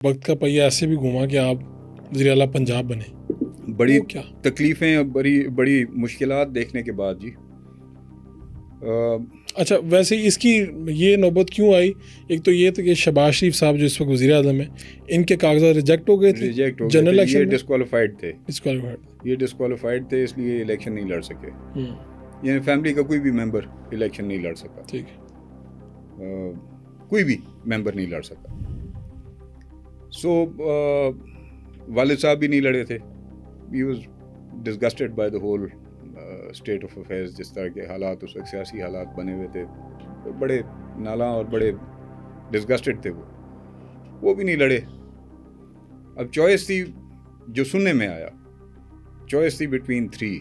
وقت کا پہیہ ایسے بھی گھوما کہ آپ وزیر اعلیٰ پنجاب بنے. بڑی وہ کیا تکلیفیں اور بڑی مشکلات دیکھنے کے بعد جی. اچھا ویسے اس کی یہ نوبت کیوں آئی؟ ایک تو یہ تھا کہ شہباز شریف صاحب جو اس وقت وزیر اعظم ہیں ان کے کاغذات ریجیکٹ ہو گئے تھے ریجیکٹ ہو گئے جنرل تھے، الیکشن یہ میں ڈسکوالیفائڈ تھے، ڈسکوالیفائڈ. یہ ڈسکوالیفائڈ تھے، اس لیے الیکشن نہیں لڑ سکے. یعنی فیملی کا کوئی بھی ممبر الیکشن نہیں لڑ سکا، ٹھیک ہے. کوئی بھی ممبر نہیں لڑ سکا. سو والد صاحب بھی نہیں لڑے تھے. He was disgusted by the whole state of affairs, جس طرح کے حالات اس وقت سیاسی حالات بنے ہوئے تھے، بڑے نالاں اور بڑے ڈسگسٹڈ تھے وہ بھی نہیں لڑے. اب چوائس تھی، جو سننے میں آیا چوائس تھی بٹوین 3،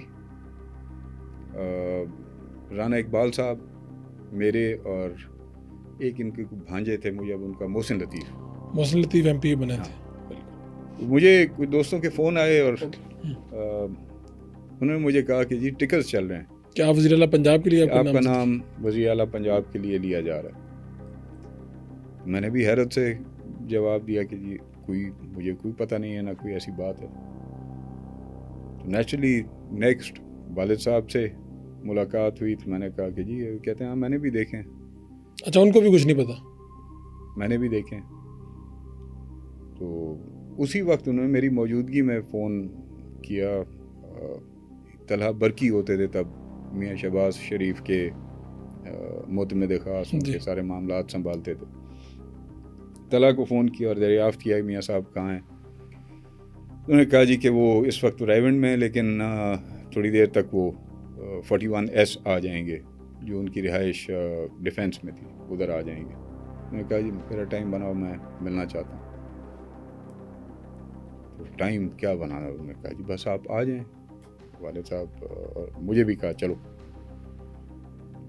رانا اقبال صاحب، میرے، اور ایک ان کے بھانجے تھے مجھے اب ان کا، محسن لطیف ایم پی بنے تھے. مجھے کچھ دوستوں کے فون آئے اور انہوں نے مجھے کہا کہ جی ٹکٹس چل رہے ہیں، کیا آپ وزیر اعلیٰ پنجاب کے لیے آپ کا نام وزیر اعلیٰ پنجاب کے لیے لیا جا رہا ہے. میں نے بھی حیرت سے جواب دیا کہ جی مجھے کوئی پتہ نہیں ہے، نہ کوئی ایسی بات ہے. تو نیچرلی نیکسٹ والد صاحب سے ملاقات ہوئی تو میں نے کہا کہ جی، کہتے ہیں ہاں میں نے بھی دیکھیں. اچھا ان کو بھی کچھ نہیں پتا؟ میں نے بھی دیکھیں. تو اسی وقت انہوں نے میری موجودگی میں فون کیا. طلحہ برقی ہوتے تھے تب، میاں شہباز شریف کے معتمد خاص، ان کے سارے معاملات سنبھالتے تھے. طلحہ کو فون کیا اور دریافت کیا میاں صاحب کہاں ہیں. انہوں نے کہا جی کہ وہ اس وقت ریونڈ میں، لیکن تھوڑی دیر تک وہ 41S آ جائیں گے، جو ان کی رہائش ڈیفینس میں تھی، ادھر آ جائیں گے. انہوں نے کہا جی میرا ٹائم بناؤ، میں ملنا چاہتا ہوں. تو ٹائم کیا بنانا؟ انہوں نے کہا جی بس آپ آ جائیں. والد صاحب اور مجھے بھی کہا چلو.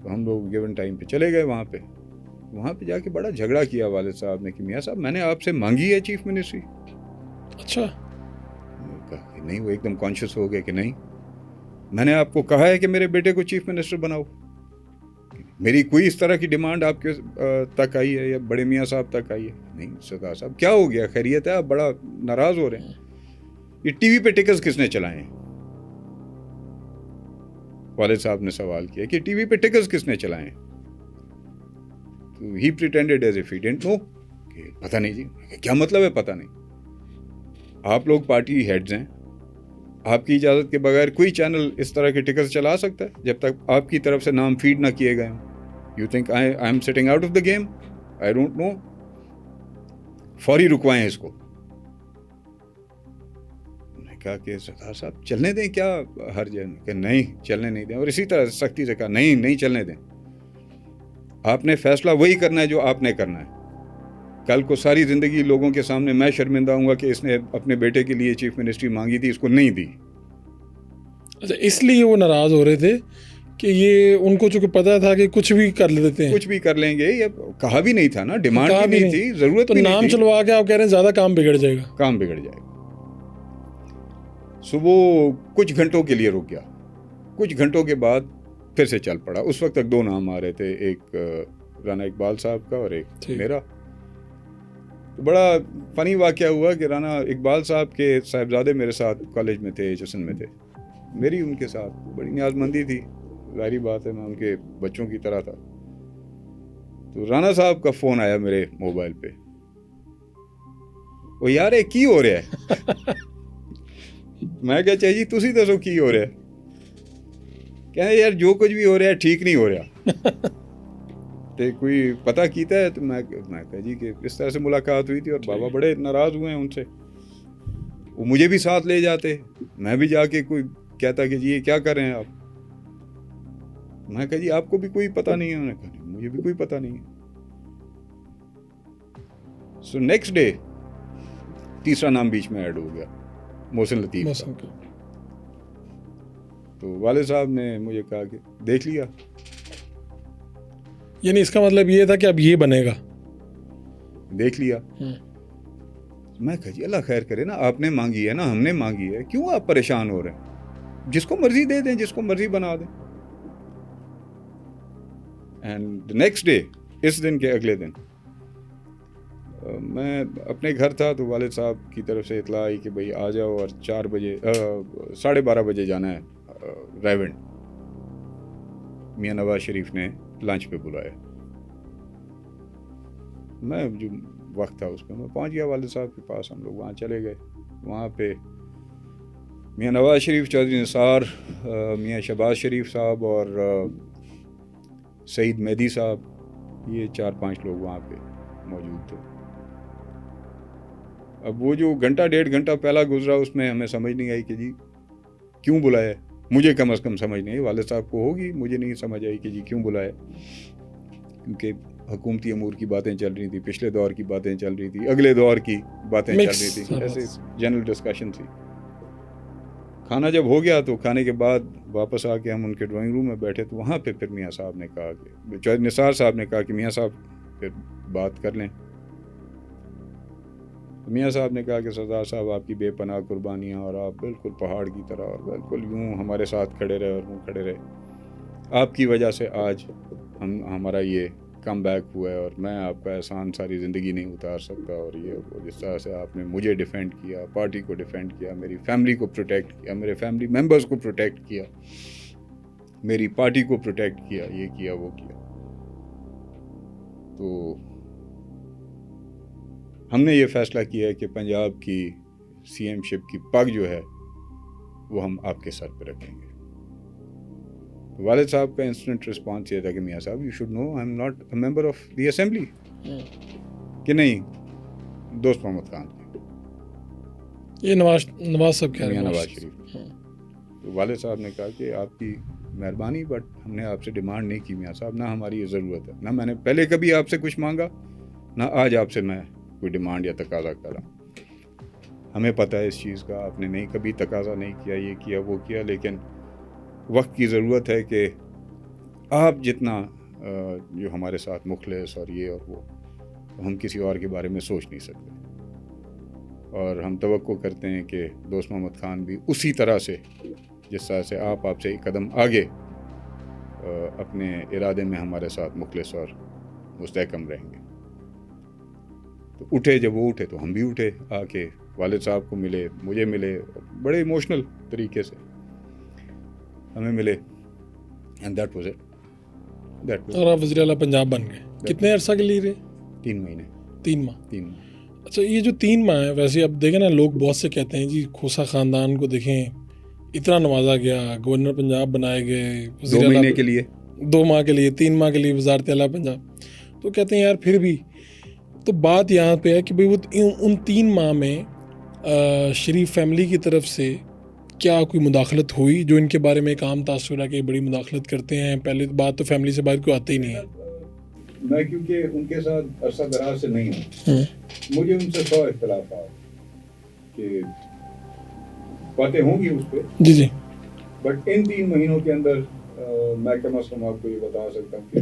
تو ہم لوگ گیون ٹائم پہ چلے گئے. وہاں پہ جا کے بڑا جھگڑا کیا والد صاحب نے کہ میاں صاحب میں نے آپ سے مانگی ہے چیف منسٹری. اچھا. کہا کہ نہیں. وہ ایک دم کانشیس ہو گئے کہ نہیں، میں نے آپ کو کہا ہے کہ میرے بیٹے کو چیف منسٹر بناؤ. میری کوئی اس طرح کی ڈیمانڈ آپ کے تک آئی ہے یا بڑے میاں صاحب تک آئی ہے؟ نہیں. سردار صاحب کیا ہو گیا؟ خیریت ہے؟ آپ بڑا ناراض ہو رہے ہیں. یہ ٹی وی پہ ٹکٹس کس نے چلائے ہیں؟ والد صاحب نے سوال کیا کہ ٹی وی پہ ٹکٹس کس نے چلائے ہیں؟ تو ہی پریٹینڈیڈ ایز اف ہی ڈڈنٹ نو کہ پتہ نہیں جی. کیا مطلب ہے پتہ نہیں؟ آپ لوگ پارٹی ہیڈز ہیں، آپ کی اجازت کے بغیر کوئی چینل اس طرح کے ٹکٹس چلا سکتا ہے جب تک آپ کی طرف سے نام فیڈ نہ کیے گئے ہوں؟ You think I am sitting out of the game? I don't know. فوری رکوائیں اس کو. کہا کہ سردار صاحب چلنے دیں، کیا حرج ہے؟ کہ نہیں چلنے نہیں دیں. اور اسی طرح سختی سے کہا نہیں چلنے دیں. آپ نے فیصلہ وہی کرنا ہے جو آپ نے کرنا ہے. کل کو ساری زندگی لوگوں کے سامنے میں شرمندہ ہوں گا کہ اس نے اپنے بیٹے کے لیے چیف منسٹری مانگی تھی، اس کو نہیں دی. اچھا اس لیے وہ ناراض ہو رہے تھے کہ یہ ان کو چونکہ پتا تھا کہ کچھ بھی کر لیتے ہیں، کچھ بھی کر لیں گے. یہ کہا بھی نہیں تھا نا، ڈیمانڈ بھی نہیں تھی، ضرورت بھی نہیں تھی. نام چلوا کے آپ کہہ رہے ہیں زیادہ کام بگڑ جائے گا. کام بگڑ جائے گا. وہ کچھ گھنٹوں کے لیے رک گیا. کچھ گھنٹوں کے بعد پھر سے چل پڑا. اس وقت تک 2 نام آ رہے تھے، ایک رانا اقبال صاحب کا اور ایک میرا. تو بڑا فنی واقعہ ہوا کہ رانا اقبال صاحب کے صاحبزادے میرے ساتھ کالج میں تھے، ایچ میں تھے. میری ان کے ساتھ بڑی نیاز مندی تھی، ظاہری بات ہے میں ان کے بچوں کی طرح تھا. تو رانا صاحب کا فون آیا میرے موبائل پہ. وہ یار کی ہو رہا ہے؟ میں کہا چاہیے جی تسی دسو کی ہو رہا ہے. کہتے یار جو کچھ بھی ہو رہا ہے ٹھیک نہیں ہو رہا. تو کوئی پتہ کیتا ہے؟ تو میں کہا جی کہ اس طرح سے ملاقات ہوئی تھی اور بابا بڑے ناراض ہوئے ہیں ان سے. وہ مجھے بھی ساتھ لے جاتے، میں بھی جا کے کوئی کہتا کہ جی یہ کیا کر رہے ہیں آپ. میں کہا جی آپ کو بھی کوئی پتہ نہیں ہے؟ انہوں نے کہا نہیں مجھے بھی کوئی پتہ نہیں ہے. سو نیکسٹ ڈے تیسرا نام بیچ میں ایڈ ہو گیا، محسن لطیف. تو والد صاحب نے مجھے کہا کہ دیکھ لیا. یعنی اس کا مطلب یہ تھا کہ اب یہ بنے گا. دیکھ لیا. میں کہا جی اللہ خیر کرے نا، آپ نے مانگی ہے نا، ہم نے مانگی ہے، کیوں آپ پریشان ہو رہے ہیں؟ جس کو مرضی دے دیں، جس کو مرضی بنا دیں. اینڈ نیکسٹ ڈے، اس دن کے اگلے دن میں اپنے گھر تھا تو والد صاحب کی طرف سے اطلاع آئی کہ بھئی آ جاؤ اور 4 بجے 12:30 بجے جانا ہے ریونڈ. میاں نواز شریف نے لنچ پہ بلایا. میں جو وقت تھا اس پہ میں پہنچ گیا والد صاحب کے پاس. ہم لوگ وہاں چلے گئے. وہاں پہ میاں نواز شریف، چودھری نثار، میاں شہباز شریف صاحب اور سعید مہدی صاحب، یہ 4-5 لوگ وہاں پہ موجود تھے. اب وہ جو گھنٹہ 1.5 گھنٹہ پہلا گزرا اس میں ہمیں سمجھ نہیں آئی کہ جی کیوں بلایا. مجھے کم از کم سمجھ نہیں آئی، والد صاحب کو ہوگی، مجھے نہیں سمجھ آئی کہ جی کیوں بلایا. کیونکہ حکومتی امور کی باتیں چل رہی تھیں، پچھلے دور کی باتیں چل رہی تھیں، اگلے دور کی باتیں چل رہی تھیں، ایسے جنرل ڈسکشن تھی. کھانا جب ہو گیا تو کھانے کے بعد واپس آ کے ہم ان کے ڈرائنگ روم میں بیٹھے تو وہاں پہ پھر میاں صاحب نے کہا کہ چودھری نثار صاحب نے کہا کہ میاں صاحب پھر بات کر لیں. میاں صاحب نے کہا کہ سردار صاحب آپ کی بے پناہ قربانیاں اور آپ بالکل پہاڑ کی طرح اور بالکل یوں ہمارے ساتھ کھڑے رہے اور یوں کھڑے رہے. آپ کی وجہ سے آج ہمارا یہ کم بیک ہوا ہے اور میں آپ کا احسان ساری زندگی نہیں اتار سکتا. اور یہ جس طرح سے آپ نے مجھے ڈیفینڈ کیا، پارٹی کو ڈیفینڈ کیا، میری فیملی کو پروٹیکٹ کیا، میرے فیملی ممبرز کو پروٹیکٹ کیا، میری پارٹی کو پروٹیکٹ کیا، یہ کیا وہ کیا. تو ہم نے یہ فیصلہ کیا ہے کہ پنجاب کی سی ایم شپ کی پگ جو ہے وہ ہم آپ کے سر پہ رکھیں گے. والد صاحب کا انسٹنٹ رسپانس یہ تھا کہ میاں صاحب you should know I am not a member of the assembly. کہ نہیں دوست محمد خان یہ نواز صاحب کیا میاں نواز شریف. تو والد صاحب نے کہا کہ آپ کی مہربانی بٹ ہم نے آپ سے ڈیمانڈ نہیں کی میاں صاحب، نہ ہماری یہ ضرورت ہے، نہ میں نے پہلے کبھی آپ سے کچھ مانگا، نہ آج آپ سے میں کوئی ڈیمانڈ یا تقاضا کرا. ہمیں پتہ ہے اس چیز کا، آپ نے نہیں کبھی تقاضا نہیں کیا، یہ کیا وہ کیا، لیکن وقت کی ضرورت ہے کہ آپ جتنا جو ہمارے ساتھ مخلص اور یہ اور وہ ہم کسی اور کے بارے میں سوچ نہیں سکتے. اور ہم توقع کرتے ہیں کہ دوست محمد خان بھی اسی طرح سے جس طرح سے آپ سے ایک قدم آگے اپنے ارادے میں ہمارے ساتھ مخلص اور مستحکم رہیں گے. تو اٹھے، جب وہ اٹھے تو ہم بھی اٹھے، آ کے والد صاحب کو ملے، مجھے ملے، بڑے ایموشنل طریقے سے ہمیں ملے. And that was it. اور آپ وزیر اعلیٰ پنجاب بن گئے. کتنے عرصہ کے لیے رہے؟ 3 مہینے. 3 ماہ. اچھا یہ جو 3 ماہ ہے، ویسے اب دیکھیں نا لوگ بہت سے کہتے ہیں جی کھوسا خاندان کو دیکھیں اتنا نوازا گیا، گورنر پنجاب بنائے گئے، 2 مہینے کے لیے، 2 ماہ کے لیے، 3 ماہ کے لیے وزارت اعلیٰ پنجاب. تو کہتے ہیں یار پھر بھی تو بات یہاں پہ ہے کہ بھئی وہ ان 3 ماہ میں شریف فیملی کی طرف سے کیا کوئی مداخلت ہوئی جو ان کے بارے میں ایک عام تاثر ہے کہ بڑی مداخلت کرتے ہیں؟ پہلے بات تو فیملی سے باہر کوئی آتے ہی نہیں ہے. میں کیونکہ ان کے ساتھ عرصہ دراز سے نہیں ہوں، مجھے ان سے 100 اختلافات کہ باتیں ہوں گی اس پہ. جی بٹ ان 3 مہینوں کے اندر میں کم از کم آپ کو یہ بتا سکتا ہوں کہ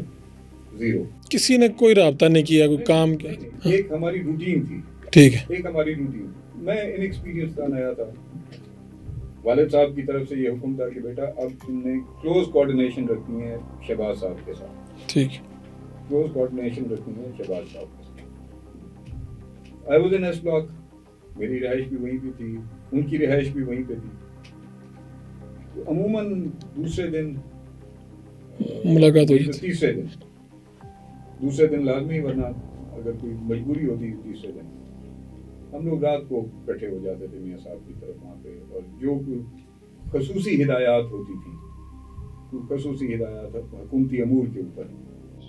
0. کسی نے کوئی رابطہ نہیں کیا، کوئی کام کیا. ایک ہماری روٹین تھی. ٹھیک ہے. ایک ہماری روٹین. میں انیکسپیرینس تھا، نیا تھا. والد صاحب کی طرف سے یہ حکم تھا کہ بیٹا اب تم نے کلوز کوآرڈینیشن رکھنی ہے شہباز صاحب کے ساتھ. ٹھیک. کلوز کوآرڈینیشن رکھنی ہے شہباز صاحب کے ساتھ. I was in S block, میری رہائش بھی وہیں پہ تھی، ان کی رہائش بھی وہیں پہ تھی. تو عموماً دوسرے دن ملاقات ہوئی تھی. دوسرے دن لازمی، ورنہ اگر کوئی مجبوری ہوتی تیسرے دن ہم لوگ رات کو اکٹھے ہو جاتے تھے میاں صاحب کی طرف وہاں پہ. اور جو خصوصی ہدایات ہوتی تھیں، خصوصی ہدایات حکومتی امور کے اوپر،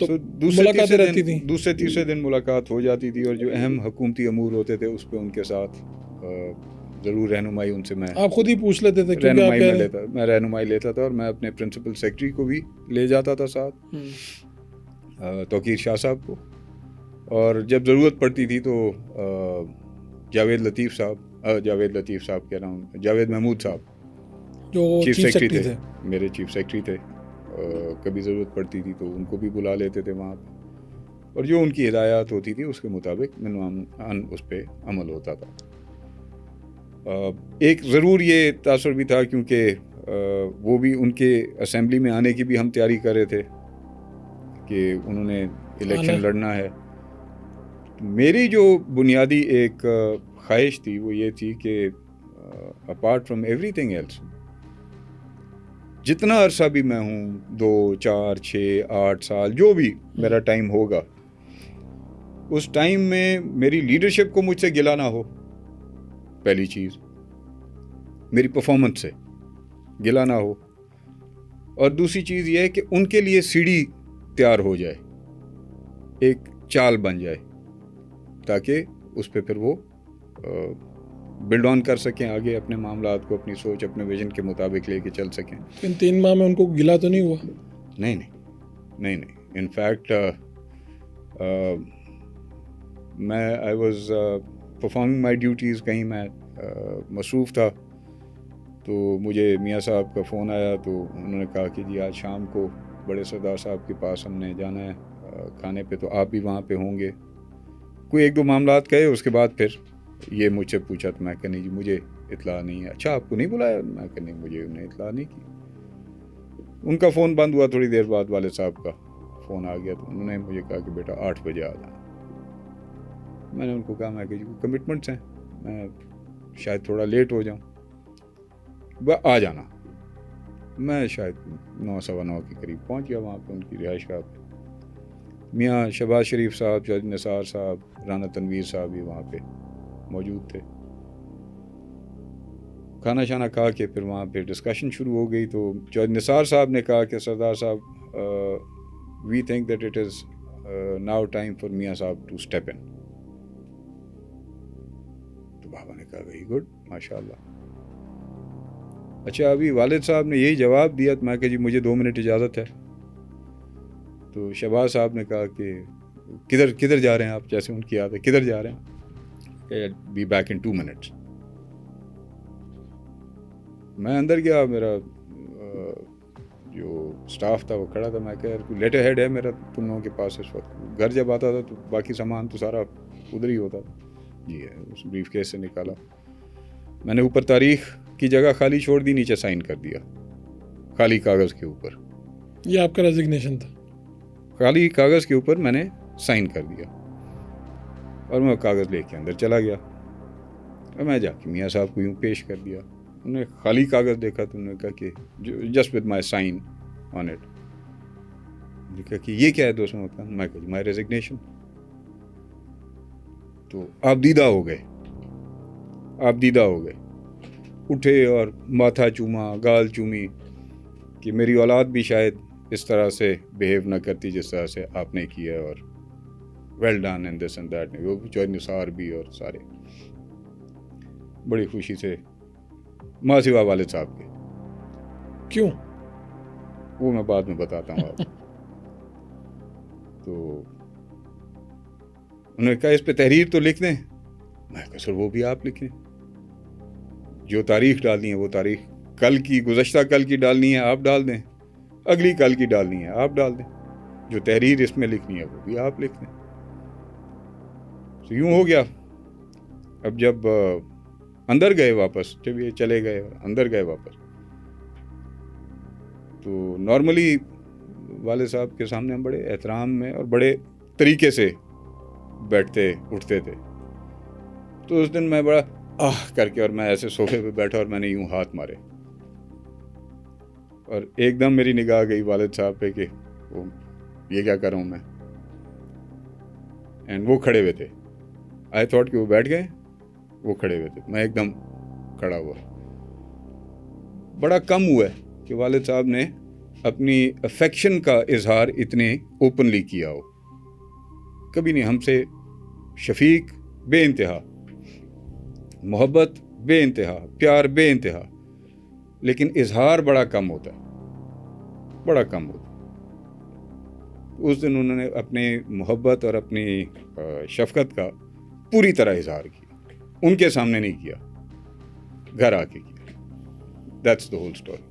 تو ملاقاتیں رہتی تھیں. دوسرے تیسرے دن ملاقات ہو جاتی تھی. اور جو اہم حکومتی امور ہوتے تھے اس پہ ان کے ساتھ ضرور رہنمائی ان سے میں آپ خود ہی پوچھ لیتے تھے؟ میں رہنمائی لیتا تھا اور میں اپنے پرنسپل سیکرٹری کو بھی لے جاتا تھا ساتھ، توقیر شاہ صاحب کو. اور جب ضرورت پڑتی تھی تو جاوید محمود صاحب جو چیف سیکرٹری تھے، میرے چیف سیکرٹری تھے. کبھی ضرورت پڑتی تھی تو ان کو بھی بلا لیتے تھے وہاں پہ. اور جو ان کی ہدایات ہوتی تھی اس کے مطابق اس پہ عمل ہوتا تھا. ایک ضرور یہ تاثر بھی تھا کیونکہ وہ بھی ان کے اسمبلی میں آنے کی بھی ہم تیاری کر رہے تھے کہ انہوں نے الیکشن لڑنا ہے. میری جو بنیادی ایک خواہش تھی وہ یہ تھی کہ apart from everything else جتنا عرصہ بھی میں ہوں 2 4 6 8 سال جو بھی میرا ٹائم ہوگا اس ٹائم میں میری لیڈرشپ کو مجھ سے گلا نہ ہو. پہلی چیز میری پرفارمنس سے گلا نہ ہو, اور دوسری چیز یہ ہے کہ ان کے لیے سیڑھی تیار ہو جائے, ایک چال بن جائے تاکہ اس پہ پھر وہ بلڈ آن کر سکیں آگے اپنے معاملات کو, اپنی سوچ اپنے ویژن کے مطابق لے کے چل سکیں. ان 3 ماہ میں ان کو گلا تو نہیں ہوا؟ نہیں. ان فیکٹ میں I was performing my duties, کہیں میں مصروف تھا تو مجھے میاں صاحب کا فون آیا تو انہوں نے کہا کہ جی آج شام کو بڑے سردار صاحب کے پاس ہم نے جانا ہے کھانے پہ, تو آپ بھی وہاں پہ ہوں گے. کوئی 1-2 معاملات کہے, اس کے بعد پھر یہ مجھ سے پوچھا تو میں کہ نہیں جی مجھے اطلاع نہیں ہے. اچھا آپ کو نہیں بلایا؟ میں کہ نہیں مجھے انہیں اطلاع نہیں کی. ان کا فون بند ہوا, تھوڑی دیر بعد والد صاحب کا فون آ گیا تو انہوں نے مجھے کہا کہ بیٹا 8 بجے آ جانا. میں نے ان کو کہا میں کہ جی کمٹمنٹس ہیں, میں شاید تھوڑا لیٹ ہو جاؤں, آ جانا. میں شاید 9:15 کے قریب پہنچ گیا وہاں پہ ان کی رہائش گاہ پہ. میاں شہباز شریف صاحب, چودھری نثار صاحب, رانا تنویر صاحب بھی وہاں پہ موجود تھے. کھانا شانا کھا کے پھر وہاں پہ ڈسکشن شروع ہو گئی. تو چودھری نثار صاحب نے کہا کہ سردار صاحب we think that it is now time for میاں صاحب ٹو اسٹیپ ان. تو بابا نے کہا ویری گڈ, ماشاء اللہ. اچھا ابھی والد صاحب نے یہی جواب دیا تو میں کہ جی مجھے 2 منٹ اجازت ہے. تو شہباز صاحب نے کہا کہ کدھر جا رہے ہیں آپ, جیسے ان کی یاد ہے کدھر جا رہے ہیں, کہ بی بیک ان 2 منٹس. میں اندر گیا, میرا جو سٹاف تھا وہ کھڑا تھا. میں کہ لیٹر ہیڈ ہے میرا تم لوگوں کے پاس اس وقت, گھر جب آتا تھا تو باقی سامان تو سارا ادھر ہی ہوتا تھا. جی ہے, اس بریف کیس سے نکالا. میں نے اوپر تاریخ کی جگہ خالی چھوڑ دی, نیچے سائن کر دیا خالی کاغذ کے اوپر. یہ آپ کا ریزگنیشن تھا؟ خالی کاغذ کے اوپر میں نے سائن کر دیا اور میں کاغذ لے کے اندر چلا گیا. اور میں جا کے میاں صاحب کو یوں پیش کر دیا. انہوں نے خالی کاغذ دیکھا تو انہوں نے کہا کہ just with my sign on it. نے کہا کہ یہ کیا ہے دوستوں کا؟ میں کہا مائی ریزگنیشن. تو آپ دیدہ ہو گئے, اٹھے اور ماتھا چوما, گال چومی کہ میری اولاد بھی شاید اس طرح سے بیہیو نہ کرتی جس طرح سے آپ نے کیا, اور well done and this and that. وہ چودھری نثار بھی اور سارے بڑی خوشی سے, ماں سوا والد صاحب کے. کیوں؟ وہ میں بعد میں بتاتا ہوں آپ. تو انہوں نے کہا اس پہ تحریر تو لکھ دیں. میں کہا سر وہ بھی آپ لکھیں, جو تاریخ ڈالنی ہے وہ تاریخ کل کی, گزشتہ کل کی ڈالنی ہے آپ ڈال دیں, اگلی کل کی ڈالنی ہے آپ ڈال دیں, جو تحریر اس میں لکھنی ہے وہ بھی آپ لکھ دیں. تو یوں ہو گیا. اب جب اندر گئے واپس, جب یہ چلے گئے اور اندر گئے واپس, تو نارملی والد صاحب کے سامنے ہم بڑے احترام میں اور بڑے طریقے سے بیٹھتے اٹھتے تھے. تو اس دن میں بڑا کر کے, اور میں ایسے صوفے پہ بیٹھا اور میں نے یوں ہاتھ مارے, اور ایک دم میری نگاہ گئی والد صاحب پہ کہ یہ کیا کر رہا ہوں میں. اینڈ وہ کھڑے ہوئے تھے. آئی تھاٹ کہ وہ بیٹھ گئے, وہ کھڑے ہوئے تھے. میں ایک دم کھڑا ہوا. بڑا کم ہوا ہے کہ والد صاحب نے اپنی افیکشن کا اظہار اتنے اوپنلی کیا ہو. کبھی نہیں. ہم سے شفیق بے انتہا, محبت بے انتہا, پیار بے انتہا, لیکن اظہار بڑا کم ہوتا ہے, بڑا کم ہوتا ہے. اس دن انہوں نے اپنی محبت اور اپنی شفقت کا پوری طرح اظہار کیا. ان کے سامنے نہیں کیا, گھر آ کے کیا. That's the whole story.